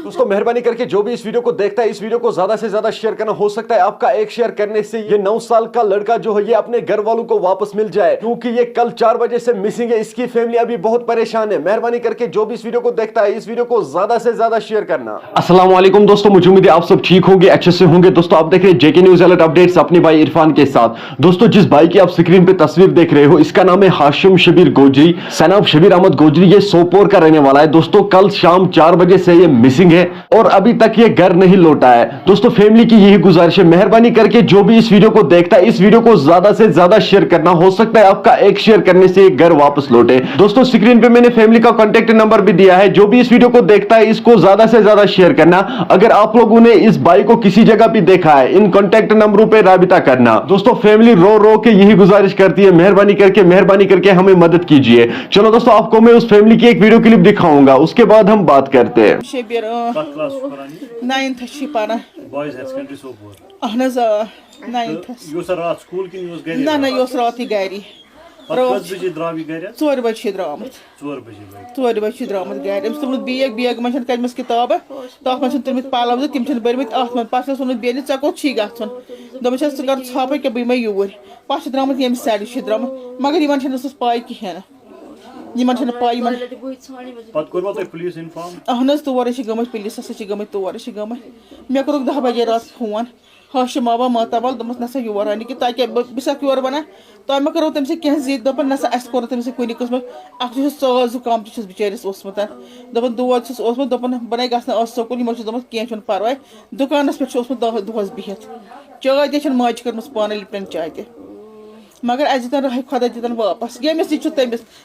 दोस्तों मेहरबानी करके जो भी इस वीडियो को देखता है इस वीडियो को ज्यादा से ज्यादा शेयर करना। हो सकता है आपका एक शेयर करने से ये 9 साल का लड़का जो है ये अपने घर वालों को वापस मिल जाए, क्योंकि ये कल 4 बजे से मिसिंग है। इसकी फैमिली अभी बहुत परेशान है। मेहरबानी करके जो भी इस वीडियो को देखता है इस वीडियो को ज्यादा से ज्यादा शेयर करना। अस्सलाम वालेकुम दोस्तों, मुझे उम्मीद है आप सब ठीक होंगे, अच्छे से होंगे। दोस्तों आप देख रहे हैं जेके न्यूज अलर्ट अपडेट्स अपने भाई इरफान के साथ। दोस्तों जिस भाई की आप स्क्रीन पे तस्वीर देख रहे हो इसका नाम है हाशिम शबीर गोजरी, सन ऑफ शबीर अहमद गोजरी। ये सोपोर का रहने वाला है। दोस्तों कल शाम 4 बजे से ये मिसिंग है और अभी तक ये घर नहीं लौटा है। दोस्तों फैमिली की यही गुजारिश है, मेहरबानी करके जो भी इस वीडियो को देखता है इस वीडियो को ज्यादा से ज्यादा शेयर करना। हो सकता है आपका एक शेयर करने से घर वापस लौटे। दोस्तों स्क्रीन पे मैंने फैमिली का कांटेक्ट नंबर भी दिया है। जो भी इस वीडियो को देखता है इसको ज्यादा से ज्यादा शेयर करना। अगर आप लोगों ने इस भाई को किसी जगह भी देखा है इन कांटेक्ट नंबरों पे राबिता करना। दोस्तों फैमिली रो रो के यही गुजारिश करती है, मेहरबानी करके हमें मदद कीजिए। चलो दोस्तों आपको मैं उस फैमिली की एक वीडियो क्लिप दिखाऊंगा, उसके बाद हम बात करते हैं। शबीर 9th पारा बॉयज हायर सेकेंडरी सोपोर अहन 9th यो सर रात स्कूल की न्यूज़ गरी ना यो रात गरी बजे द्रावी गरी 4 बजे द्रामत 4 बजे द्रामत गरी अम्स तुमत बैग मन कजमस किताब तथ मन तुमित पालव तम बरमित अत मन पास वोन बेन ऐ कोत गन दोपस च कर छाप क्या बह यूर पास द्रामत ये साइड द्रामत मगर इन पाई कहें पाई अहन तोर गम पुलिस गम तोर गम मे कोर 10 बजे रात फोन हाशिम आवा मातावाल दस नसा योर आने कि ताकि बस योर वन तो मे करो तम कह जिद दपन नसा अस कोर तम कुन कस्म साल जुकाम बिचारिस दपन दोद दपन बन ग सकुल कह पर्वा दुकानस पे दोहस बिहत चाय ते माज कर पान लिप्टन चाय ते मगर अस दिन रह खुदा दिन वापस यमिस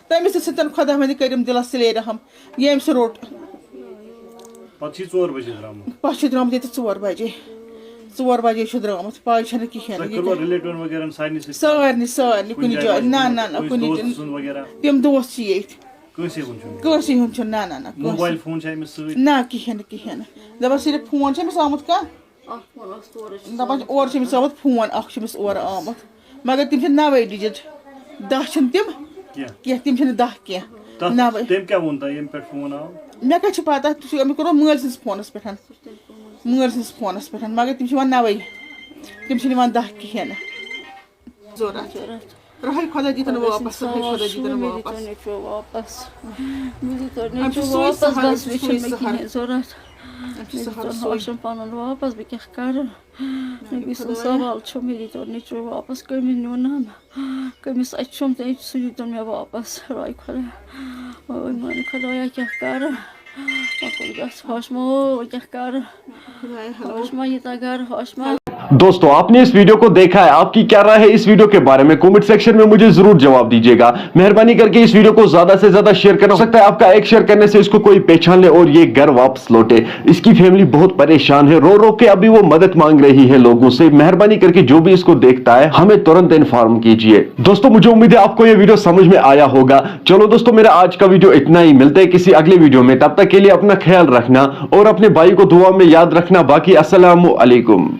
तमिस सतन खुदा मद करिम दिलस सिले रहम यम सह रोट पह द्रामत ये 4 बजे 4 बजे द्रामत पाई कहें सारे कुन जाए ना कुन तम दोस्त कंस ना ना कहें दपान सिर्फ फोन आमुत कह दपान और आमुत फोन और आमुत मगर तम 9 डिजिट 10 तम कह तम 10 कह 9 मे क्या पता मे कोर मल सस फोनस पे मगर तम 9 तम 10 कहें रह खुदा दिन वापस वापस बह क्या कर सवाल मे वापस कमिस नुन कमिस अचुम तो सह मे वापस राय खुदा मान खुदाया क्या कर हौसमो क्या कर हौसमा ये घर हौसमा। दोस्तों आपने इस वीडियो को देखा है, आपकी क्या राय है इस वीडियो के बारे में कमेंट सेक्शन में मुझे जरूर जवाब दीजिएगा। मेहरबानी करके इस वीडियो को ज्यादा से ज्यादा शेयर करना। हो सकता है आपका एक शेयर करने से इसको कोई पहचान ले और ये घर वापस लौटे। इसकी फैमिली बहुत परेशान है, रो रो के अभी वो मदद मांग रही है लोगों से। मेहरबानी करके जो भी इसको देखता है हमें तुरंत इन्फॉर्म कीजिए। दोस्तों मुझे उम्मीद है आपको ये वीडियो समझ में आया होगा। चलो दोस्तों मेरा आज का वीडियो इतना ही, मिलते हैं किसी अगले वीडियो में। तब तक के लिए अपना ख्याल रखना और अपने भाई को दुआ में याद रखना। बाकी अस्सलामु अलैकुम।